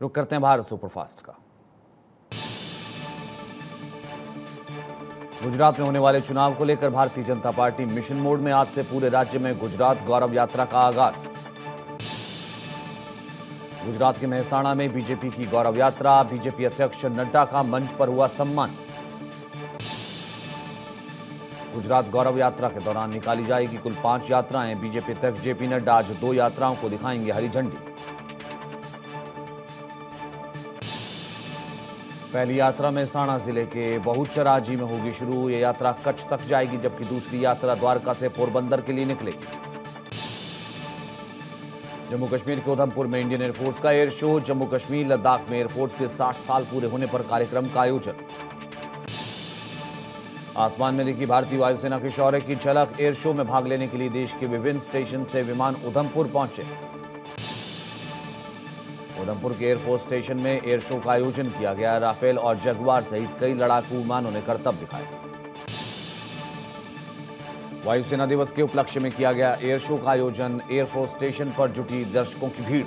रुक करते हैं भारत सुपरफास्ट का। गुजरात में होने वाले चुनाव को लेकर Bharatiya Janata party mission mode में। आज से पूरे राज्य में गुजरात गौरव यात्रा का आगाज। गुजरात के मेहसाणा में बीजेपी की गौरव यात्रा। बीजेपी अध्यक्ष नड्डा का मंच पर हुआ सम्मान। गुजरात गौरव यात्रा के दौरान निकाली जाएगी कुल 5 यात्राएं। बीजेपी अध्यक्ष जेपी नड्डा आज 2 यात्राओं को दिखाएंगे हरी झंडी। पहली यात्रा मेहसाणा जिले के बहुचराजी में होगी शुरू। यह यात्रा कच्छ तक जाएगी, जबकि दूसरी यात्रा द्वारका से पोरबंदर के लिए निकलेगी। जम्मू कश्मीर के उधमपुर में इंडियन एयरफोर्स का एयर शो। जम्मू कश्मीर लद्दाख में एयरफोर्स के 60 साल पूरे होने पर कार्यक्रम का आयोजन। आसमान में दिखी भारतीय वायुसेना के शौर्य की झलक। एयर शो में भाग लेने के लिए देश के विभिन्न स्टेशन से विमान उधमपुर पहुंचे। उधमपुर के एयरफोर्स स्टेशन में एयर शो का आयोजन किया गया। राफेल और जगुआर सहित कई लड़ाकू विमानों ने करतब दिखाए। वायुसेना दिवस के उपलक्ष्य में किया गया एयर शो का आयोजन। एयरफोर्स स्टेशन पर जुटी दर्शकों की भीड़।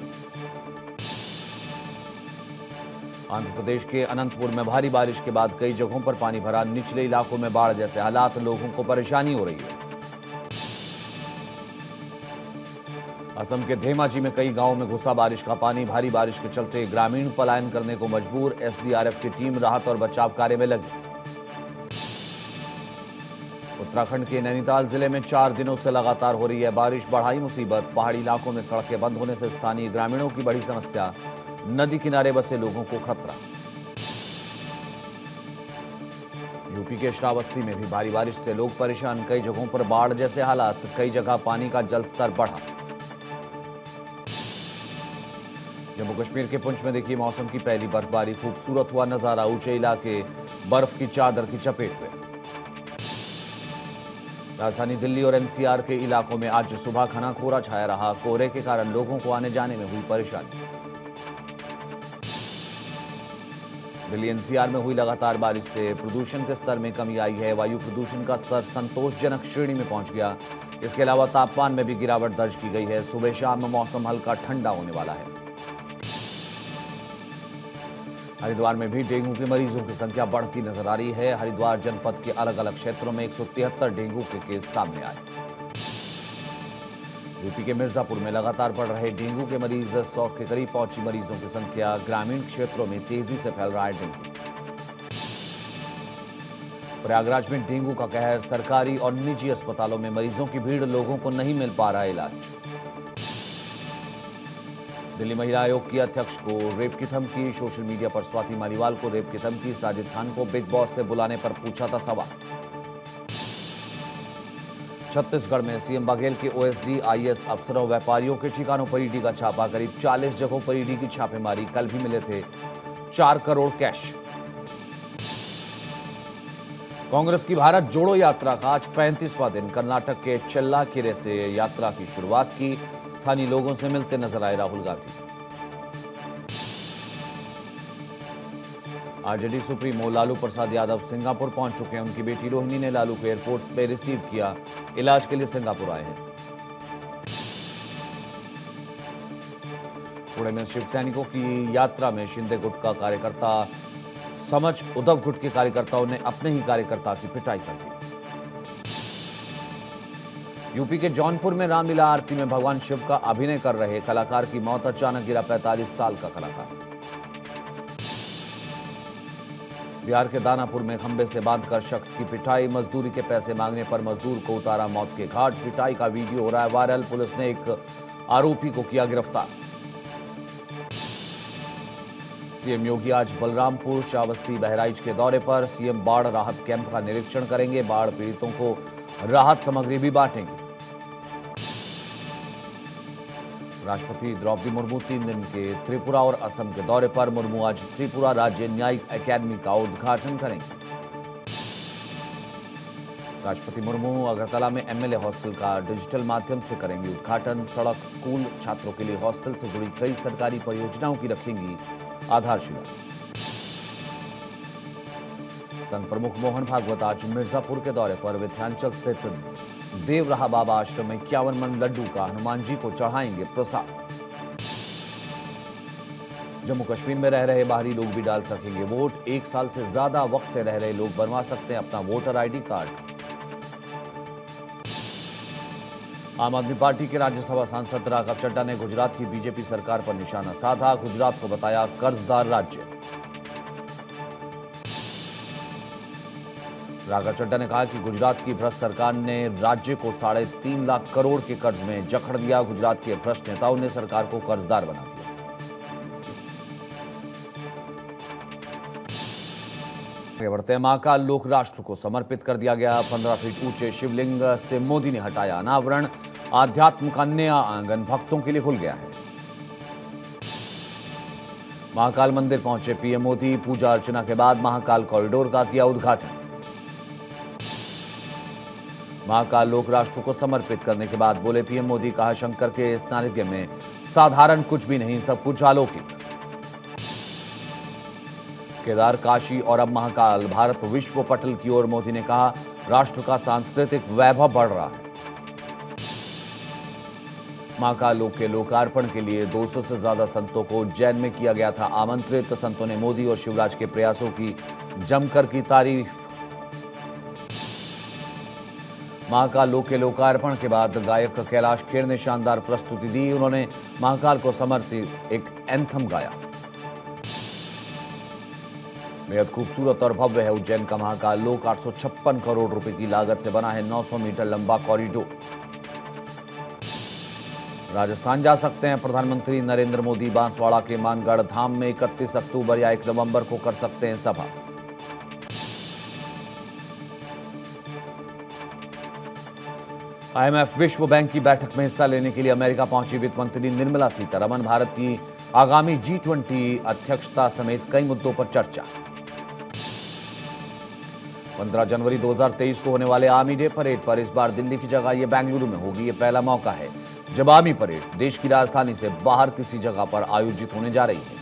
आंध्र प्रदेश के अनंतपुर में भारी बारिश के बाद कई जगहों पर पानी भरा। निचले इलाकों में बाढ़ जैसे हालात, लोगों को परेशानी हो रही है। असम के धेमाजी में कई गांवों में घुसा बारिश का पानी। भारी बारिश के चलते ग्रामीण पलायन करने को मजबूर। एसडीआरएफ की टीम राहत और बचाव कार्य में लगी। उत्तराखंड के नैनीताल जिले में 4 दिनों से लगातार हो रही है बारिश। बढ़ाई मुसीबत। पहाड़ी इलाकों में सड़कें बंद होने से स्थानीय ग्रामीणों की बड़ी समस्या। नदी किनारे बसे लोगों को खतरा। यूपी के श्रावस्ती में भी भारी बारिश से लोग परेशान। कई जगहों पर बाढ़ जैसे हालात। कई जगह पानी का जलस्तर बढ़ा। जम्मू कश्मीर के पुंछ में देखी मौसम की पहली बर्फबारी। खूबसूरत हुआ नजारा। ऊंचे इलाके बर्फ की चादर की चपेट में। राजधानी दिल्ली और एनसीआर के इलाकों में आज सुबह घना कोहरा छाया रहा। कोहरे के कारण लोगों को आने जाने में हुई परेशानी। दिल्ली एनसीआर में हुई लगातार बारिश से प्रदूषण के स्तर में कमी आई है। वायु प्रदूषण का स्तर संतोषजनक श्रेणी में पहुंच गया। इसके अलावा तापमान में भी गिरावट दर्ज की गई है। सुबह शाम में मौसम हल्का ठंडा होने वाला है। हरिद्वार में भी डेंगू के मरीजों की संख्या बढ़ती नजर आ रही है। हरिद्वार जनपद के अलग अलग क्षेत्रों में 173 डेंगू के केस सामने आए। यूपी के मिर्जापुर में लगातार बढ़ रहे डेंगू के मरीज। 100 के करीब पहुंची मरीजों की संख्या। ग्रामीण क्षेत्रों में तेजी से फैल रहा है डेंगू। प्रयागराज में डेंगू का कहर। सरकारी और निजी अस्पतालों में मरीजों की भीड़। लोगों को नहीं मिल पा रहा इलाज। दिल्ली महिला आयोग की अध्यक्ष को रेप की धमकी। सोशल मीडिया पर स्वाति मालीवाल को रेप की धमकी। साजिद खान को बिग बॉस से बुलाने पर पूछा था सवाल। छत्तीसगढ़ में सीएम बघेल के ओएसडी, आईएएस अफसरों, व्यापारियों के ठिकानों पर ईडी का छापा। करीब 40 जगहों पर ईडी की छापेमारी। कल भी मिले थे 4 करोड़ कैश। कांग्रेस की भारत जोड़ो यात्रा का आज 35वां दिन। कर्नाटक के चेल्लाकेरे से यात्रा की शुरुआत की। स्थानीय लोगों से मिलते नजर आए Rahul Gandhi. RJD supremo Lalu Prasad Yadav Singapore पहुंच चुके हैं। उनकी बेटी रोहिणी ने लालू को एयरपोर्ट पे रिसीव किया। इलाज के लिए सिंगापुर आए हैं। पुणे में शिव सैनिकों की यात्रा में शिंदे गुट का कार्यकर्ता समझ उद्धव गुट के कार्यकर्ताओं ने अपने ही कार्यकर्ता की पिटाई कर दी। यूपी के जौनपुर में रामलीला आरती में भगवान शिव का अभिनय कर रहे कलाकार की मौत। अचानक गिरा 45 साल का कलाकार। बिहार के दानापुर में खंबे से बांधकर शख्स की पिटाई। मजदूरी के पैसे मांगने पर मजदूर को उतारा मौत के घाट। पिटाई का वीडियो हो रहा है वायरल। पुलिस ने एक आरोपी को किया गिरफ्तार। सीएम योगी आज बलरामपुर, श्रावस्ती, बहराइच के दौरे पर। सीएम बाढ़ राहत कैंप का निरीक्षण करेंगे। बाढ़ पीड़ितों को राहत सामग्री भी बांटेंगे। राष्ट्रपति द्रौपदी मुर्मू 3 दिन के त्रिपुरा और असम के दौरे पर। मुर्मू आज त्रिपुरा राज्य न्यायिक अकेडमी का उद्घाटन करेंगे। राष्ट्रपति मुर्मू अगरतला में एमएलए हॉस्टल का डिजिटल माध्यम से करेंगे उद्घाटन। सड़क, स्कूल, छात्रों के लिए हॉस्टल से जुड़ी कई सरकारी परियोजनाओं की रखेंगी आधारशिला। संघ प्रमुख मोहन भागवत आज मिर्जापुर के दौरे पर। विंध्याचल स्थित देवराहा बाबा आश्रम में 51 मन लड्डू का हनुमान जी को चढ़ाएंगे प्रसाद। जम्मू कश्मीर में रह रहे बाहरी लोग भी डाल सकेंगे वोट। 1 साल से ज्यादा वक्त से रह रहे लोग बनवा सकते हैं अपना वोटर आईडी कार्ड। आम आदमी पार्टी के राज्यसभा सांसद राघव चड्ढा ने गुजरात की बीजेपी सरकार पर निशाना साधा। गुजरात को बताया कर्जदार राज्य। राघव चड्ढा ने कहा कि गुजरात की भ्रष्ट सरकार ने राज्य को 3.5 लाख करोड़ के कर्ज में जकड़ दिया। गुजरात के भ्रष्ट नेताओं ने सरकार को कर्जदार बना दिया। बढ़ते महाकाल लोक राष्ट्र को समर्पित कर दिया गया। 15 फीट ऊंचे शिवलिंग से मोदी ने हटाया अनावरण। आध्यात्म का नया आंगन भक्तों के लिए खुल गया है। महाकाल मंदिर पहुंचे पीएम मोदी। पूजा अर्चना के बाद महाकाल कॉरिडोर का किया उद्घाटन। महाकाल लोक राष्ट्र को समर्पित करने के बाद बोले पीएम मोदी, कहा शंकर के सानिध्य में साधारण कुछ भी नहीं, सब कुछ अलौकिक। केदार, काशी और अब महाकाल, भारत विश्व पटल की ओर। मोदी ने कहा राष्ट्र का सांस्कृतिक वैभव बढ़ रहा है। महाकाल लोक के लोकार्पण के लिए 200 से ज्यादा संतों को उज्जैन में किया गया था आमंत्रित। संतों ने मोदी और शिवराज के प्रयासों की जमकर की तारीफ। महाकाल लोक के लोकार्पण के बाद गायक कैलाश खेर ने शानदार प्रस्तुति दी। उन्होंने महाकाल को समर्पित एक एंथम गाया। बेहद खूबसूरत और भव्य है उज्जैन का महाकाल लोक। 856 करोड़ रुपए की लागत से बना है 900 मीटर लंबा कॉरिडोर। राजस्थान जा सकते हैं प्रधानमंत्री नरेंद्र मोदी। बांसवाड़ा के मानगढ़ धाम में 31 अक्टूबर या 1 नवंबर को कर सकते हैं सभा। आईएमएफ विश्व बैंक की बैठक में हिस्सा लेने के लिए अमेरिका पहुंची वित्त मंत्री निर्मला सीतारमण। भारत की आगामी G20 अध्यक्षता समेत कई मुद्दों पर चर्चा। 15 जनवरी 2023 को होने वाले आर्मी डे परेड पर इस बार दिल्ली की जगह यह बेंगलुरु में होगी। यह पहला मौका है जब आर्मी परेड देश की राजधानी से बाहर किसी जगह पर आयोजित होने जा रही है।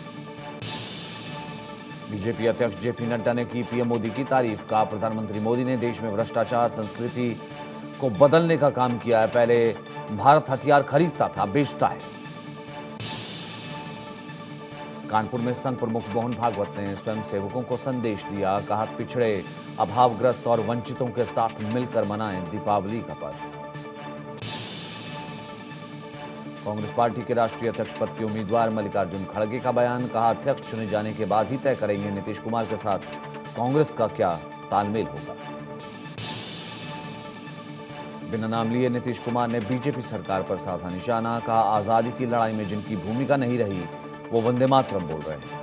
बीजेपी अध्यक्ष जेपी नड्डा ने की पीएम मोदी की तारीफ। कहा प्रधानमंत्री मोदी ने देश में भ्रष्टाचार संस्कृति को बदलने का काम किया है। पहले भारत हथियार खरीदता था, बेचता है। कानपुर में संघ प्रमुख मोहन भागवत ने स्वयंसेवकों को संदेश दिया। कहा पिछड़े, अभावग्रस्त और वंचितों के साथ मिलकर मनाएं दीपावली का पर्व। कांग्रेस पार्टी के राष्ट्रीय अध्यक्ष पद के उम्मीदवार मल्लिकार्जुन खड़गे का बयान। कहा अध्यक्ष चुने जाने के बाद ही तय करेंगे नीतीश कुमार के साथ कांग्रेस का क्या तालमेल होगा। बिना नाम लिए नीतीश कुमार ने बीजेपी सरकार पर साधा निशाना। कहा आजादी की लड़ाई में जिनकी भूमिका नहीं रही वो वंदे मातरम बोल रहे हैं।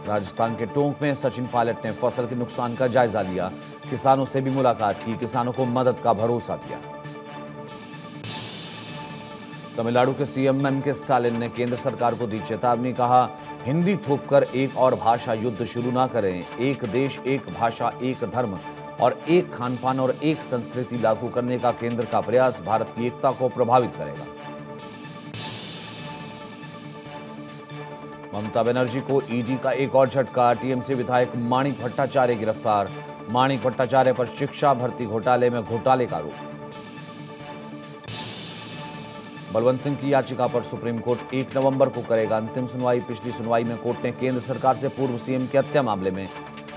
राजस्थान के टोंक में सचिन पायलट ने फसल के नुकसान का जायजा लिया। किसानों से भी मुलाकात की, किसानों को मदद का भरोसा दिया। तमिलनाडु के सीएम एम.के. स्टालिन ने केंद्र सरकार को दी चेतावनी। कहा हिंदी थोपकर एक और भाषा युद्ध शुरू ना करें। एक देश, एक भाषा, एक धर्म और एक खानपान और एक संस्कृति लागू करने का केंद्र का प्रयास भारत की एकता को प्रभावित करेगा। ममता बनर्जी को ईडी का एक और झटका। टीएमसी विधायक माणिक भट्टाचार्य गिरफ्तार। माणिक भट्टाचार्य पर शिक्षा भर्ती घोटाले में घोटाले का आरोप। बलवंत सिंह की याचिका पर सुप्रीम कोर्ट 1 नवंबर को करेगा अंतिम सुनवाई। पिछली सुनवाई में कोर्ट ने केंद्र सरकार से पूर्व सीएम की हत्या मामले में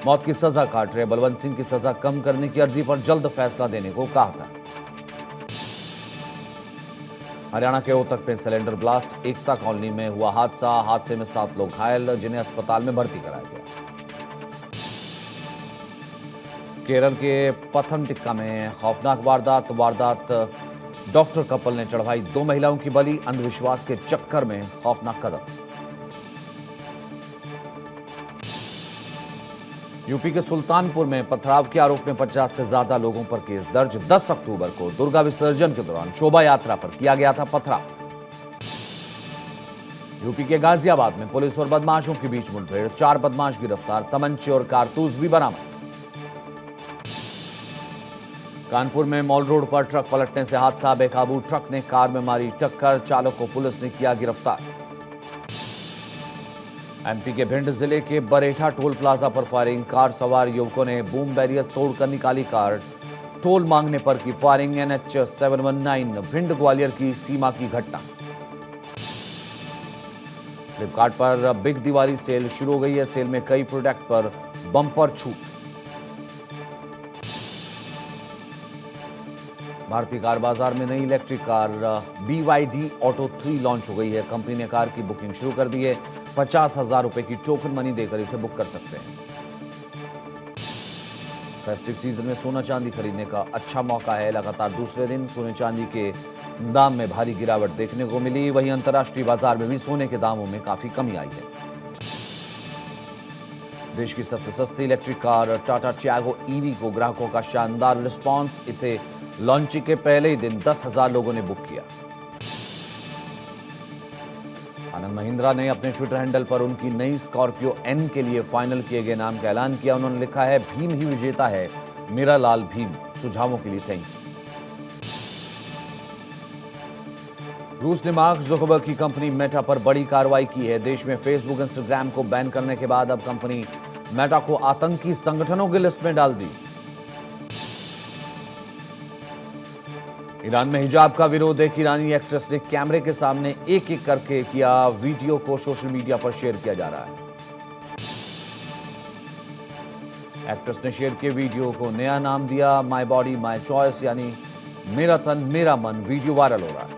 मौत की सजा काट रहे बलवंत सिंह की सजा कम करने की अर्जी पर जल्द फैसला देने को कहा था। हरियाणा के रोहतक में सिलेंडर ब्लास्ट। एकता कॉलोनी में हुआ हादसे में 7 लोग घायल, जिन्हें अस्पताल में भर्ती कराया गया। केरल के पथनमथिट्टा में खौफनाक वारदात। डॉक्टर कपल ने चढ़वाई 2 महिलाओं की बलि। अंधविश्वास के चक्कर में खौफनाक कदम। यूपी के सुल्तानपुर में पथराव के आरोप में 50 से ज्यादा लोगों पर केस दर्ज। 10 अक्टूबर को दुर्गा विसर्जन के दौरान शोभा यात्रा पर किया गया था पथराव। यूपी के गाजियाबाद में पुलिस और बदमाशों के बीच मुठभेड़। 4 बदमाश गिरफ्तार। तमंचे और कारतूस भी बरामद। कानपुर में मॉल रोड पर ट्रक पलटने से हादसा। बेकाबू ट्रक ने कार में मारी टक्कर। चालक को पुलिस ने किया गिरफ्तार। एमपी के भिंड जिले के बरेठा टोल प्लाजा पर फायरिंग। कार सवार युवकों ने बूम बैरियर तोड़कर निकाली कार। टोल मांगने पर की फायरिंग। NH 719 भिंड ग्वालियर की सीमा की घटना। फ्लिपकार्ट पर बिग दिवाली सेल शुरू हो गई है। सेल में कई प्रोडक्ट पर बम्पर छूट। भारतीय कार बाजार में नई electric car BYD auto 3 launch हो गई है। कंपनी ने कार की बुकिंग शुरू कर दी है। 50,000 रुपए की टोकन मनी देकर इसे बुक कर सकते हैं। फेस्टिव सीजन में सोना चांदी खरीदने का अच्छा मौका है। लगातार दूसरे दिन सोने चांदी के दाम में भारी गिरावट देखने को मिली। वहीं अंतर्राष्ट्रीय बाजार में भी सोने के दामों में काफी कमी आई है। देश की सबसे सस्ती electric car Tata Tiago EV को ग्राहकों का शानदार रिस्पांस। इसे लॉन्चिंग के पहले ही दिन 10,000 लोगों ने बुक किया। आनंद महिंद्रा ने अपने ट्विटर हैंडल पर उनकी नई स्कॉर्पियो N के लिए फाइनल किए गए नाम का ऐलान किया। उन्होंने लिखा है, भीम ही विजेता है, मेरा लाल भीम। सुझावों के लिए थैंक यू। रूस ने मार्क जुकरबर्ग की कंपनी मेटा पर बड़ी कार्रवाई की है। देश में फेसबुक इंस्टाग्राम को बैन करने के बाद अब कंपनी मेटा को आतंकी संगठनों की लिस्ट में डाल दी। ईरान में हिजाब का विरोध। एक ईरानी एक्ट्रेस ने कैमरे के सामने एक एक करके किया। वीडियो को सोशल मीडिया पर शेयर किया जा रहा है। एक्ट्रेस ने शेयर किए वीडियो को नया नाम दिया, माई बॉडी माई चॉइस, यानी मेरा तन मेरा मन। वीडियो वायरल हो रहा है।